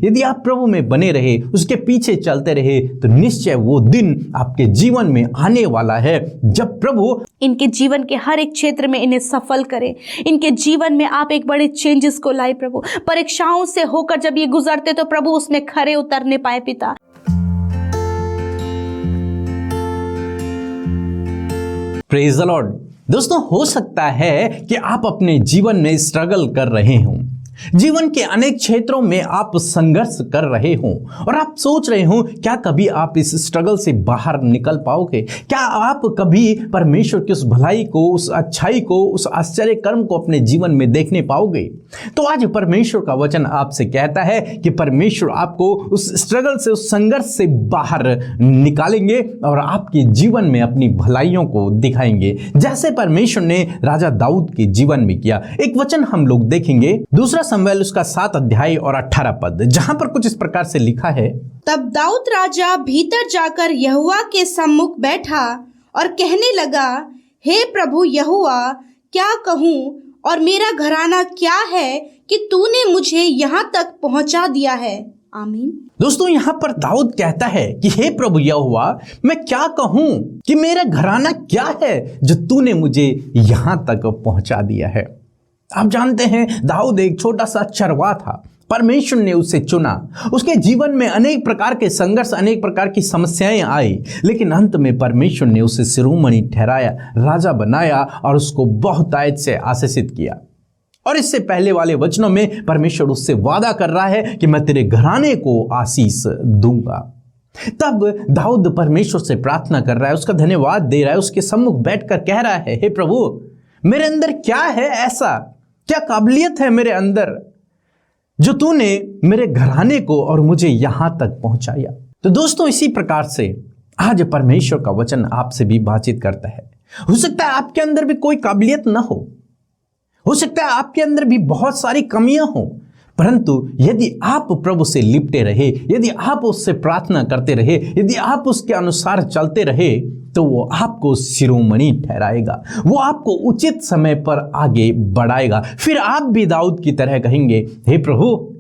यदि आप प्रभु में बने रहे, उसके पीछे चलते रहे, तो निश्चय वो दिन आपके जीवन में आने वाला है जब प्रभु इनके जीवन के हर एक क्षेत्र में इन्हें सफल करे। इनके जीवन में आप एक बड़े चेंजेस को लाए प्रभु। परीक्षाओं से होकर जब ये गुजरते तो प्रभु उसमें खरे उतरने पाए पिता। Praise the Lord. दोस्तों, हो सकता है कि आप अपने जीवन में स्ट्रगल कर रहे हों, जीवन के अनेक क्षेत्रों में आप संघर्ष कर रहे हों और आप सोच रहे हो क्या कभी आप इस स्ट्रगल से बाहर निकल पाओगे? क्या आप कभी परमेश्वर की उस भलाई को, उस अच्छाई को, उस आश्चर्य कर्म को अपने जीवन में देखने पाओगे? तो आज परमेश्वर का वचन आपसे कहता है कि परमेश्वर आपको उस स्ट्रगल से, उस संघर्ष से बाहर निकालेंगे और आपके जीवन में अपनी भलाइयों को दिखाएंगे, जैसे परमेश्वर ने राजा दाऊद के जीवन में किया। एक वचन हम लोग देखेंगे, दूसरा शमूएल उसका 7 अध्याय और 18 पद, जहां पर कुछ इस प्रकार से लिखा है। तब दाऊद राजा भीतर जाकर यहोवा के सम्मुख बैठा और कहने लगा, हे प्रभु यहोवा, क्या कहूँ और मेरा घराना क्या है कि तूने मुझे यहाँ तक पहुँचा दिया है। आमीन। दोस्तों, यहाँ पर दाऊद कहता है कि हे प्रभु यहोवा, मैं क्या कहूँ कि मेरा घराना क्या है जो तूने मुझे यहाँ तक पहुँचा दिया है। आप जानते हैं, दाऊद एक छोटा सा चरवाहा था। परमेश्वर ने उसे चुना। उसके जीवन में अनेक प्रकार के संघर्ष, अनेक प्रकार की समस्याएं आई, लेकिन अंत में परमेश्वर ने उसे शिरोमणि ठहराया, राजा बनाया और उसको बहुतायत से आशीषित किया। और इससे पहले वाले वचनों में परमेश्वर उससे वादा कर रहा है कि मैं तेरे घराने को आशीष दूंगा। तब दाऊद परमेश्वर से प्रार्थना कर रहा है, उसका धन्यवाद दे रहा है, उसके सम्मुख बैठकर कह रहा है, हे प्रभु, मेरे अंदर क्या है ऐसा, क्या काबिलियत है मेरे अंदर जो तूने मेरे घराने को और मुझे यहां तक पहुंचाया। तो दोस्तों, इसी प्रकार से आज परमेश्वर का वचन आपसे भी बातचीत करता है। हो सकता है आपके अंदर भी कोई काबिलियत ना हो सकता है आपके अंदर भी बहुत सारी कमियां हो, परंतु यदि आप प्रभु से लिपटे रहे, यदि आप उससे प्रार्थना करते रहे, यदि आप उसके अनुसार चलते रहे, तो वो आपको शिरोमणि ठहराएगा, वो आपको उचित समय पर आगे बढ़ाएगा। फिर आप भी दाऊद की तरह कहेंगे, हे प्रभु,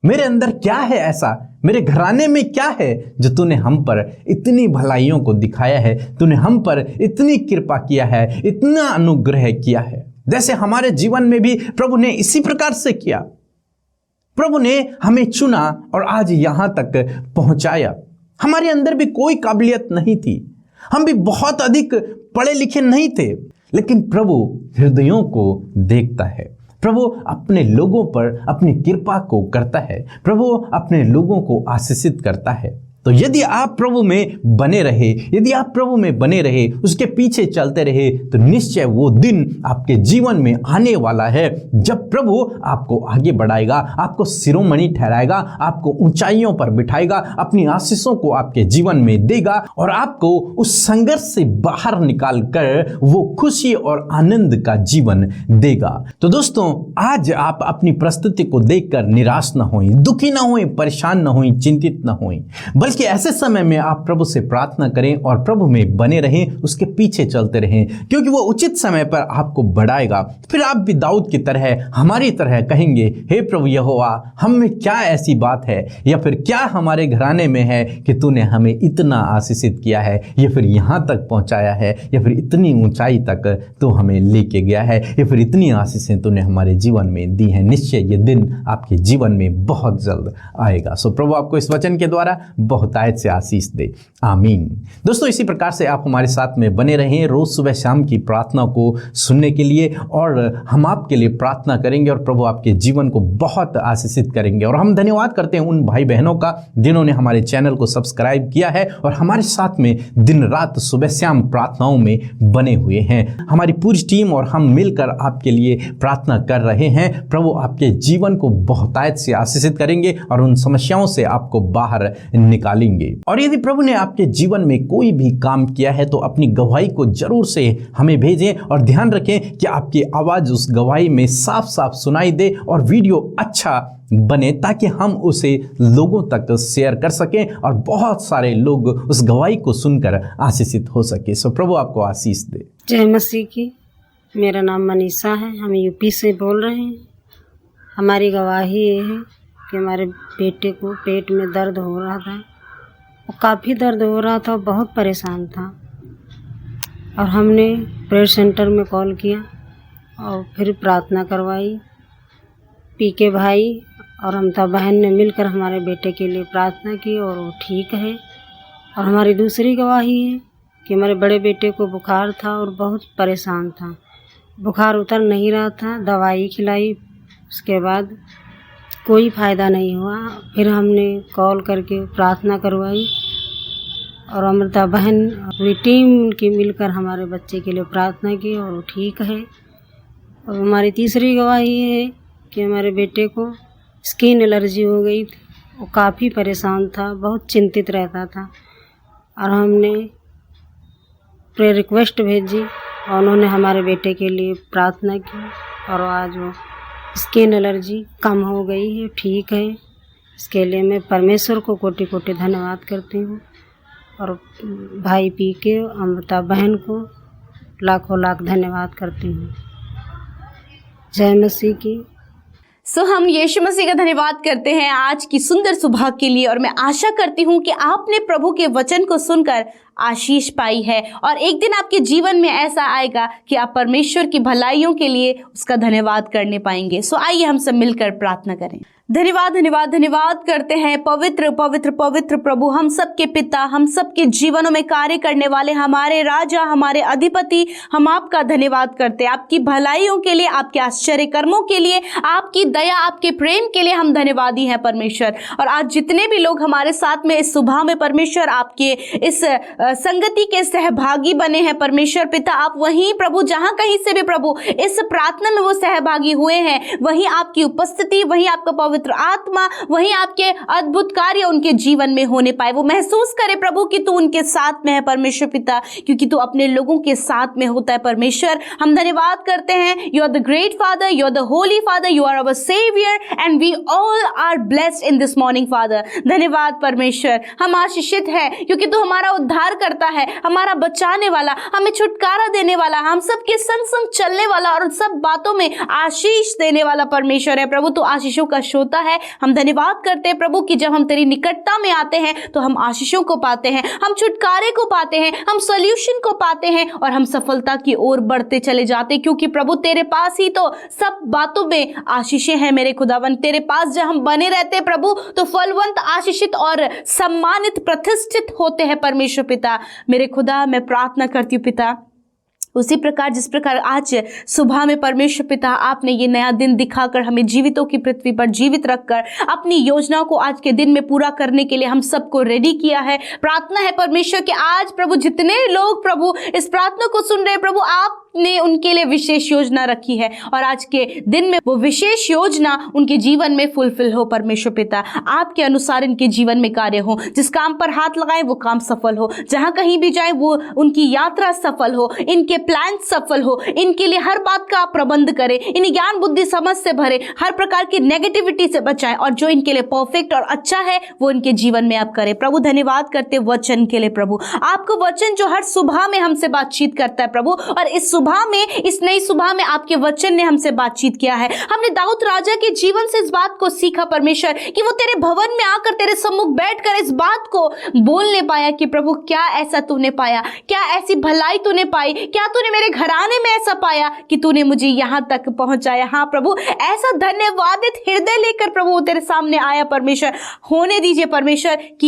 मेरे अंदर क्या है ऐसा, मेरे घराने में क्या है जो तूने हम पर इतनी भलाइयों को दिखाया है, तूने हम पर इतनी कृपा किया है, इतना अनुग्रह किया है। जैसे हमारे जीवन में भी प्रभु ने इसी प्रकार से किया। प्रभु ने हमें चुना और आज यहां तक पहुंचाया। हमारे अंदर भी कोई काबिलियत नहीं थी, हम भी बहुत अधिक पढ़े लिखे नहीं थे, लेकिन प्रभु हृदयों को देखता है। प्रभु अपने लोगों पर अपनी कृपा को करता है, प्रभु अपने लोगों को आशीषित करता है। तो यदि आप प्रभु में बने रहे, यदि आप प्रभु में बने रहे, उसके पीछे चलते रहे, तो निश्चय वो दिन आपके जीवन में आने वाला है जब प्रभु आपको आगे बढ़ाएगा, आपको शिरोमणि ठहराएगा, आपको ऊंचाइयों पर बिठाएगा, अपनी आशीषों को आपके जीवन में देगा और आपको उस संघर्ष से बाहर निकाल कर वो खुशी और आनंद का जीवन देगा। तो दोस्तों, आज आप अपनी परिस्थिति को देखकर निराश न होएं, दुखी न होएं, परेशान न होएं, चिंतित न होएं, बल्कि ऐसे समय में आप प्रभु से प्रार्थना करें और प्रभु में बने रहें, उसके पीछे चलते रहें, क्योंकि वो उचित समय पर आपको बढ़ाएगा। फिर आप भी दाऊद की तरह, हमारी तरह कहेंगे, हे प्रभु यहोवा, हम में क्या ऐसी बात है या फिर क्या हमारे घराने में है कि तूने हमें इतना आशीषित किया है, या फिर यहाँ तक पहुँचाया है, या फिर इतनी ऊंचाई तक तू हमें लेके गया है, या फिर इतनी आशीषें तूने हमारे जीवन में दी हैं। निश्चय ये दिन आपके जीवन में बहुत जल्द आएगा। सो प्रभु आपको इस वचन के द्वारा बहुतायत से आशीष दे। आमीन। दोस्तों, इसी प्रकार से आप हमारे साथ में बने रहें रोज सुबह शाम की प्रार्थना को सुनने के लिए, और हम आपके लिए प्रार्थना करेंगे और प्रभु आपके जीवन को बहुत आशीषित करेंगे। और हम धन्यवाद करते हैं उन भाई बहनों का जिन्होंने हमारे चैनल को सब्सक्राइब किया है और हमारे साथ में दिन रात सुबह शाम प्रार्थनाओं में बने हुए हैं। हमारी पूरी टीम और हम मिलकर आपके लिए प्रार्थना कर रहे हैं। प्रभु आपके जीवन को बहुतायत से आशीषित करेंगे और उन समस्याओं से आपको बाहर निकालेंगे। और यदि प्रभु ने आपके जीवन में कोई भी काम किया है तो अपनी गवाही को जरूर से हमें भेजें, और ध्यान रखें कि आपकी आवाज उस गवाही में साफ साफ सुनाई दे और वीडियो अच्छा बने, ताकि हम उसे लोगों तक शेयर कर सकें और बहुत सारे लोग उस गवाही को सुनकर आशीषित हो सके। सो प्रभु आपको आशीष दे। जय मसीह की। मेरा नाम मनीषा है, हम यूपी से बोल रहे हैं। हमारी गवाही ये है कि हमारे बेटे को पेट में दर्द हो रहा था, और काफ़ी दर्द हो रहा था, बहुत परेशान था। और हमने प्रेयर सेंटर में कॉल किया और फिर प्रार्थना करवाई। पीके भाई और अमता बहन ने मिलकर हमारे बेटे के लिए प्रार्थना की और वो ठीक है। और हमारी दूसरी गवाही है कि हमारे बड़े बेटे को बुखार था और बहुत परेशान था, बुखार उतर नहीं रहा था, दवाई खिलाई, उसके बाद कोई फ़ायदा नहीं हुआ। फिर हमने कॉल करके प्रार्थना करवाई और अमृता बहन पूरी टीम उनकी मिलकर हमारे बच्चे के लिए प्रार्थना की और वो ठीक है। और हमारी तीसरी गवाही है कि हमारे बेटे को स्किन एलर्जी हो गई थी, वो काफ़ी परेशान था, बहुत चिंतित रहता था। और हमने प्रेयर रिक्वेस्ट भेजी और उन्होंने हमारे बेटे के लिए प्रार्थना की और आज वो स्किन एलर्जी कम हो गई है, ठीक है। इसके लिए मैं परमेश्वर को कोटि कोटि धन्यवाद करती हूँ और भाई पीके अमृता बहन को लाखों लाख धन्यवाद करती हूँ। जय मसीह की। सो हम यीशु मसीह का धन्यवाद करते हैं आज की सुंदर सुबह के लिए, और मैं आशा करती हूँ कि आपने प्रभु के वचन को सुनकर आशीष पाई है और एक दिन आपके जीवन में ऐसा आएगा कि आप परमेश्वर की भलाइयों के लिए उसका धन्यवाद करने पाएंगे। सो आइए हम सब मिलकर प्रार्थना करें। धन्यवाद धन्यवाद धन्यवाद करते हैं पवित्र पवित्र पवित्र प्रभु, हम सबके पिता, हम सबके जीवनों में कार्य करने वाले हमारे राजा, हमारे अधिपति, हम आपका धन्यवाद करते हैं। आपकी भलाइयों के लिए, आपके आश्चर्य कर्मों के लिए, आपकी दया, आपके प्रेम के लिए हम धन्यवादी हैं परमेश्वर। और आज जितने भी लोग हमारे साथ में इस सुबह में परमेश्वर आपके इस संगति के सहभागी बने हैं परमेश्वर पिता, आप वहीं प्रभु जहां कहीं से भी प्रभु इस प्रार्थना में वो सहभागी हुए हैं, वहीं आपकी उपस्थिति, वहीं आपका पवित्र आत्मा, वहीं आपके अद्भुत कार्य उनके जीवन में होने पाए। वो महसूस करे प्रभु कि तू उनके साथ में है परमेश्वर पिता, क्योंकि तू अपने लोगों के साथ में होता है परमेश्वर। हम धन्यवाद करते हैं। You are the great father, you are the holy father, you are our saviour and we all are blessed in this morning father. धन्यवाद परमेश्वर, हम आशीषित है क्योंकि तू हमारा उद्धार करता है, हमारा बचाने वाला, हमें छुटकारा देने वाला, हम सबके संग संग चलने वाला और सब बातों में आशीष देने वाला परमेश्वर है प्रभु। तो आशीषों का श्रोता है। हम धन्यवाद करते हैं प्रभु कि जब हम तेरी निकटता में आते हैं तो हम आशीषों को पाते हैं, हम छुटकारे को पाते हैं, हम सॉल्यूशन को पाते हैं और हम सफलता की ओर बढ़ते चले जाते हैं, क्योंकि प्रभु तेरे पास ही तो सब बातों में आशीषें हैं मेरे खुदावन। तेरे पास जब हम बने रहते हैं प्रभु तो फलवंत, आशीषित और सम्मानित, प्रतिष्ठित होते हैं परमेश्वर पिता। मेरे खुदा, मैं प्रार्थना करती हूँ पिता, उसी प्रकार जिस प्रकार आज सुबह में परमेश्वर पिता आपने ये नया दिन दिखाकर हमें जीवितों की पृथ्वी पर जीवित रखकर अपनी योजनाओं को आज के दिन में पूरा करने के लिए हम सबको रेडी किया है। प्रार्थना है परमेश्वर कि आज प्रभु जितने लोग प्रभु इस प्रार्थना को सुन रहे हैं प्रभु, आपने उनके लिए विशेष योजना रखी है और आज के दिन में वो विशेष योजना उनके जीवन में फुलफिल हो परमेश्वर पिता। आपके अनुसार इनके जीवन में कार्य हो, जिस काम पर हाथ लगाए वो काम सफल हो, जहां कहीं भी जाए वो उनकी यात्रा सफल हो, इनके प्लान सफल हो, इनके लिए हर बात का आप प्रबंध करें, इन्हें ज्ञान बुद्धि समझ से भरे, हर प्रकार की नेगेटिविटी से बचाएं और जो इनके लिए परफेक्ट और अच्छा है वो इनके जीवन में आप करें प्रभु। धन्यवाद करते वचन के लिए प्रभु, आपको वचन जो हर सुबह में हमसे बातचीत करता है प्रभु, और इस सुबह में, इस नई सुबह में आपके वचन ने हमसे बातचीत किया है। हमने दाऊद राजा के जीवन से इस बात को सीखा परमेश्वर कि वो तेरे भवन में आकर तेरे सम्मुख बैठकर इस बात को बोलने पाया कि प्रभु क्या ऐसा तूने पाया, क्या ऐसी भलाई तूने पाई, क्या तूने मेरे घराने में ऐसा पाया कि तूने मुझे यहां तक पहुंचाया। हाँ प्रभु, ऐसा धन्यवादित हृदय लेकर प्रभु तेरे सामने आया परमेश्वर। होने दीजिए परमेश्वर कि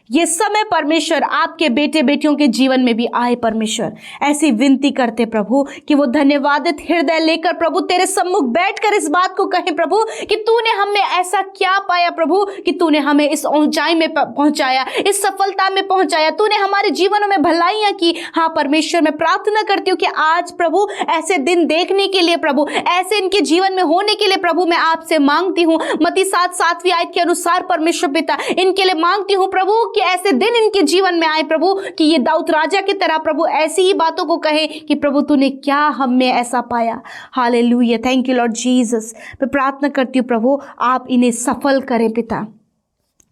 ये समय परमेश्वर आपके बेटे बेटियों के जीवन में भी आए परमेश्वर। ऐसी विनती करते प्रभु कि वो धन्यवादित हृदय लेकर प्रभु तेरे सम्मुख बैठकर इस बात को कहें प्रभु कि तूने हमें ऐसा क्या पाया प्रभु कि तूने हमें इस ऊंचाई में पहुंचाया, इस सफलता में पहुंचाया, तूने हमारे जीवनों में भलाइयां की। हाँ परमेश्वर, मैं प्रार्थना करती हूँ कि आज प्रभु ऐसे दिन देखने के लिए प्रभु, ऐसे इनके जीवन में होने के लिए प्रभु मैं आपसे मांगती हूँ। मत्ती 7:7 आयत के अनुसार परमेश्वर पिता इनके लिए मांगती हूँ प्रभु कि ऐसे दिन इनके जीवन में आए प्रभु कि ये दाऊद राजा की तरह प्रभु ऐसी ही बातों को कहे कि प्रभु तूने क्या हम में ऐसा पाया। Hallelujah, thank you lord Jesus. मैं प्रार्थना करती हूँ प्रभु आप इन्हें सफल करें पिता,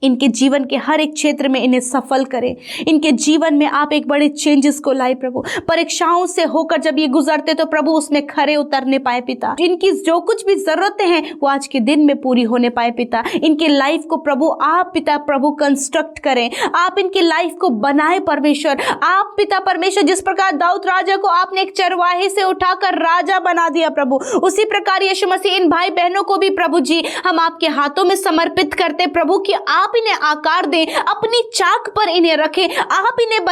इनके जीवन के हर एक क्षेत्र में इन्हें सफल करें। इनके जीवन में आप एक बड़े चेंजेस को लाए प्रभु। परीक्षाओं से होकर जब ये गुजरते तो प्रभु उसमें खरे उतरने पाए पिता। इनकी जो कुछ भी जरूरतें हैं वो आज के दिन में पूरी होने पाए पिता। इनके लाइफ को प्रभु आप पिता प्रभु कंस्ट्रक्ट करें, आप इनकी लाइफ को बनाए परमेश्वर। आप पिता परमेश्वर जिस प्रकार दाऊद राजा को आपने एक चरवाहे से उठाकर राजा बना दिया प्रभु, उसी प्रकार यीशु मसीह इन भाई बहनों को भी प्रभु जी हम आपके हाथों में समर्पित करते प्रभु कि आप इन्हें आकार दें, अपनी चाक पर इन्हें रखें, आप इन्हें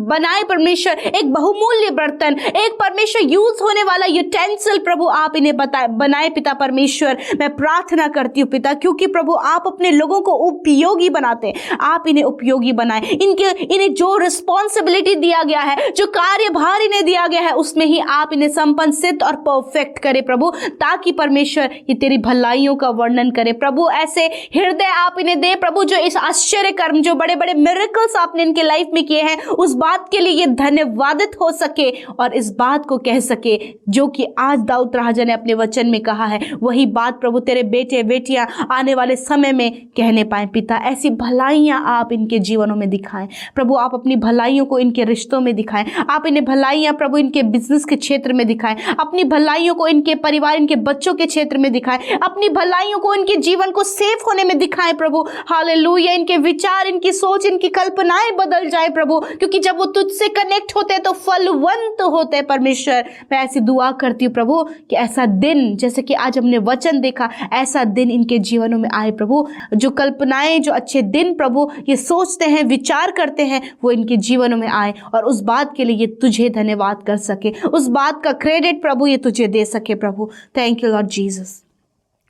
बनाए परमेश्वर एक बहुमूल्य बर्तन, एक परमेश्वर यूज होने वाला यूटेंसिल प्रभु आप इन्हें बनाए पिता परमेश्वर। मैं प्रार्थना करती हूँ पिता, क्योंकि प्रभु आप अपने लोगों को उपयोगी बनाते हैं, आप इन्हें उपयोगी बनाए। इन्हें जो रिस्पॉन्सिबिलिटी दिया गया है, जो कार्यभार इन्हें दिया गया है, उसमें ही आप इन्हें संपन्न सिद्ध और परफेक्ट करे प्रभु, ताकि परमेश्वर ये तेरी भलाइयों का वर्णन करे प्रभु। ऐसे हृदय आप इन्हें दे प्रभु जो इस आश्चर्य कर्म, जो बड़े बड़े मिरेकल्स आपने इनके लाइफ में किए हैं, उस बात के लिए ये धन्यवादित हो सके और इस बात को कह सके जो कि आज दाऊद राजा ने अपने वचन में कहा है, वही बात प्रभु तेरे बेटे बेटियां आने वाले समय में कहने पाए पिता। ऐसी भलाइयां आप इनके जीवनों में दिखाएं प्रभु। आप अपनी भलाइयों को इनके रिश्तों में दिखाएं, आप इन्हें भलाइयां प्रभु इनके बिजनेस के क्षेत्र में दिखाएं, अपनी भलाइयों को इनके परिवार, इनके बच्चों के क्षेत्र में दिखाएं, अपनी भलाइयों को इनके जीवन को सेफ होने में दिखाएं प्रभु। हालेलुया। इनके विचार, इनकी सोच, इनकी कल्पनाएं बदल जाए प्रभु, क्योंकि जब वो तुझसे कनेक्ट होते हैं तो फलवंत होते हैं परमेश्वर। मैं ऐसी दुआ करती हूँ प्रभु कि ऐसा दिन, जैसे कि आज हमने वचन देखा, ऐसा दिन इनके जीवनों में आए प्रभु। जो कल्पनाएं, जो अच्छे दिन प्रभु ये सोचते हैं, विचार करते हैं, वो इनके जीवनों में आए और उस बात के लिए ये तुझे धन्यवाद कर सके, उस बात का क्रेडिट प्रभु ये तुझे दे सके प्रभु। Thank you lord Jesus.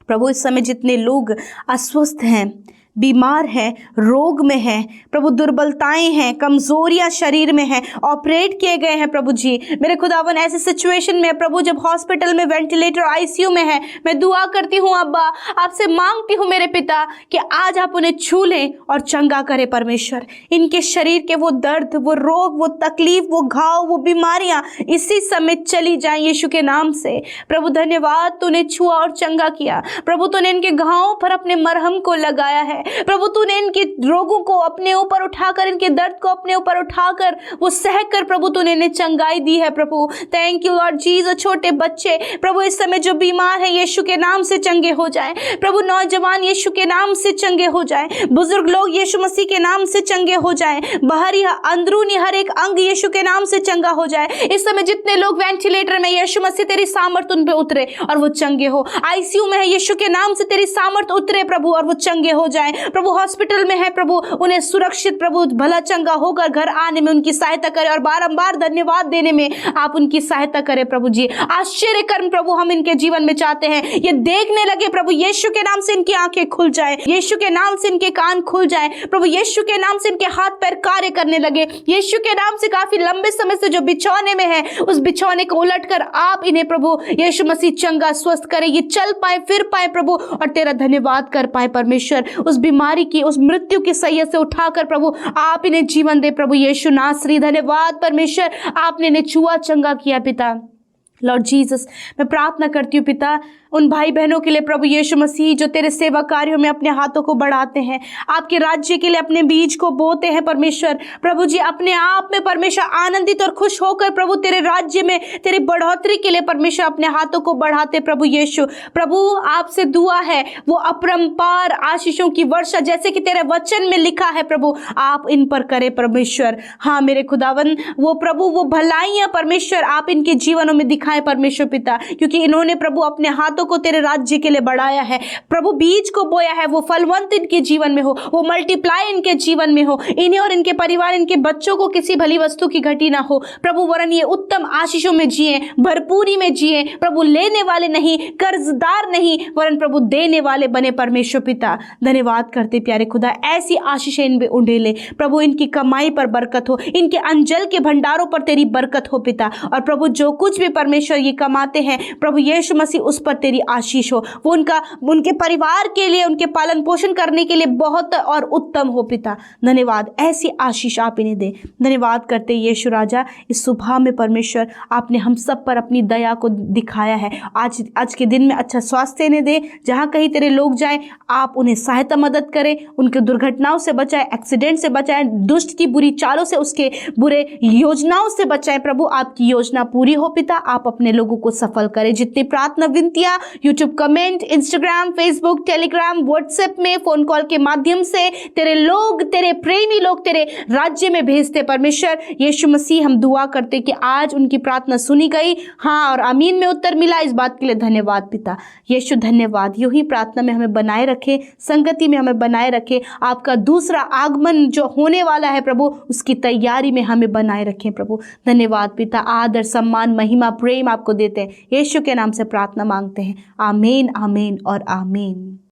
प्रभु इस समय जितने लोग अस्वस्थ हैं, बीमार हैं, रोग में हैं प्रभु, दुर्बलताएं हैं, कमजोरियां शरीर में हैं, ऑपरेट किए गए हैं प्रभु जी मेरे खुदावन, ऐसे सिचुएशन में प्रभु जब हॉस्पिटल में वेंटिलेटर आईसीयू में है, मैं दुआ करती हूँ अब्बा, आपसे मांगती हूँ मेरे पिता कि आज आप उन्हें छू लें और चंगा करें परमेश्वर। इनके शरीर के वो दर्द, वो रोग, वो तकलीफ, वो घाव, वो बीमारियां इसी समय चली जाएं यीशु के नाम से प्रभु। धन्यवाद, तूने छुआ और चंगा किया प्रभु। तूने इनके घावों पर अपने मरहम को लगाया है प्रभु। तूने इनके रोगों को अपने ऊपर उठाकर, इनके दर्द को अपने ऊपर उठाकर, वो सहकर प्रभु तूने इन्हें चंगाई दी है प्रभु। Thank you lord Jesus. छोटे बच्चे प्रभु इस समय जो बीमार हैं यीशु के नाम से चंगे हो जाएं प्रभु। नौजवान यीशु के नाम से चंगे हो जाएं, बुजुर्ग लोग यीशु मसीह के नाम से चंगे हो जाएं, बाहरी अंदरूनी हर एक अंग यीशु के नाम से चंगा हो जाए। इस समय जितने लोग वेंटिलेटर में, यीशु मसीह तेरी सामर्थ उन पे उतरे और वो चंगे हो। आईसीयू में है, यीशु के नाम से तेरी सामर्थ उतरे प्रभु और वो चंगे हो जाए प्रभु। हॉस्पिटल में है प्रभु, उन्हें सुरक्षित प्रभु भला चंगा होकर घर आने में उनकी सहायता करे और बारंबार धन्यवाद देने में आप उनकी सहायता करें प्रभु जी। आश्चर्य कर्म प्रभु हम इनके जीवन में चाहते हैं, ये देखने लगे प्रभु। यीशु के नाम से इनकी आंखें खुल जाए, यीशु के नाम से इनके कान खुल जाए प्रभु। यीशु के नाम से इनके हाथ पैर कार्य करने लगे। यीशु के नाम से काफी लंबे समय से जो बिछौने में है, उस बिछौने को उलटकर आप इन्हें प्रभु यीशु मसीह चंगा स्वस्थ करे, ये चल पाए, फिर पाए प्रभु और तेरा धन्यवाद कर पाए परमेश्वर। उस बीमारी की, उस मृत्यु की सैया से उठाकर प्रभु आप इन्हें जीवन दे प्रभु यीशु नासरी। धन्यवाद परमेश्वर, आपने इन्हें छुआ, चंगा किया पिता। लॉर्ड जीसस, मैं प्रार्थना करती हूँ पिता उन भाई बहनों के लिए प्रभु यीशु मसीह जो तेरे सेवा कार्यों में अपने हाथों को बढ़ाते हैं, आपके राज्य के लिए अपने बीज को बोते हैं परमेश्वर। प्रभु जी अपने आप में परमेश्वर आनंदित और खुश होकर प्रभु तेरे राज्य में तेरी बढ़ोतरी के लिए परमेश्वर अपने हाथों को बढ़ाते प्रभु यीशु। प्रभु आपसे दुआ है वो अपरंपार आशीषों की वर्षा जैसे कि तेरे वचन में लिखा है प्रभु आप इन पर करे परमेश्वर। हाँ मेरे खुदावन, वो प्रभु वो भलाइयाँ परमेश्वर आप इनके जीवनों में दिखाएं परमेश्वर पिता, क्योंकि इन्होंने प्रभु अपने हाथों को तेरे राज्य के लिए बढ़ाया है प्रभु। बीज को बोया है, वो फलवंत इनके जीवन में हो, वो मल्टीप्लाई इनके जीवन में हो, इन्हें और इनके परिवार, इनके बच्चों को किसी भली वस्तु की घटी ना हो प्रभु। वरन ये उत्तम आशीषों में जिए, भरपूरी में जिए प्रभु, लेने वाले नहीं, कर्जदार नहीं, वरन प्रभु देने वाले बने परमेश्वर पिता। धन्यवाद करते प्यारे खुदा, ऐसी आशीषें इन पे उंडेले प्रभु। इनकी कमाई पर बरकत हो, इनके अंजल के भंडारों पर तेरी बरकत हो पिता। और प्रभु जो कुछ भी परमेश्वर ये कमाते हैं प्रभु यीशु मसीह उस पर तेरी तेरी आशीष हो, वो उनके परिवार के लिए, उनके पालन पोषण करने के लिए बहुत और उत्तम हो पिता। धन्यवाद, ऐसी आशीष आप इन्हें दे। धन्यवाद करते यीशु राजा, इस सुबह में परमेश्वर आपने हम सब पर अपनी दया को दिखाया है। आज के दिन में अच्छा स्वास्थ्य इन्हें दे, जहाँ कहीं तेरे लोग जाएं आप उन्हें सहायता मदद करें, उनके दुर्घटनाओं से बचाएं, एक्सीडेंट से बचाएं, दुष्ट की बुरी चालों से, उसके बुरे योजनाओं से बचाएं। प्रभु आपकी योजना पूरी हो पिता, आप अपने लोगों को सफल करें। जितनी प्रार्थना विनतियां YouTube comment, Instagram, Facebook, Telegram, WhatsApp में, फोन कॉल के माध्यम से तेरे लोग, तेरे प्रेमी लोग तेरे राज्य में भेजते परमेश्वर यीशु मसीह, हम दुआ करते कि आज उनकी प्रार्थना सुनी गई, हाँ और आमीन में उत्तर मिला। इस बात के लिए धन्यवाद पिता यीशु, धन्यवाद। यूं ही प्रार्थना में हमें बनाए रखे, संगति में हमें बनाए रखे, आपका दूसरा आगमन जो होने वाला है प्रभु उसकी तैयारी में हमें बनाए रखें प्रभु। धन्यवाद पिता, आदर सम्मान महिमा प्रेम आपको देते हैं, यीशु के नाम से प्रार्थना मांगते हैं, आमीन आमीन और आमीन।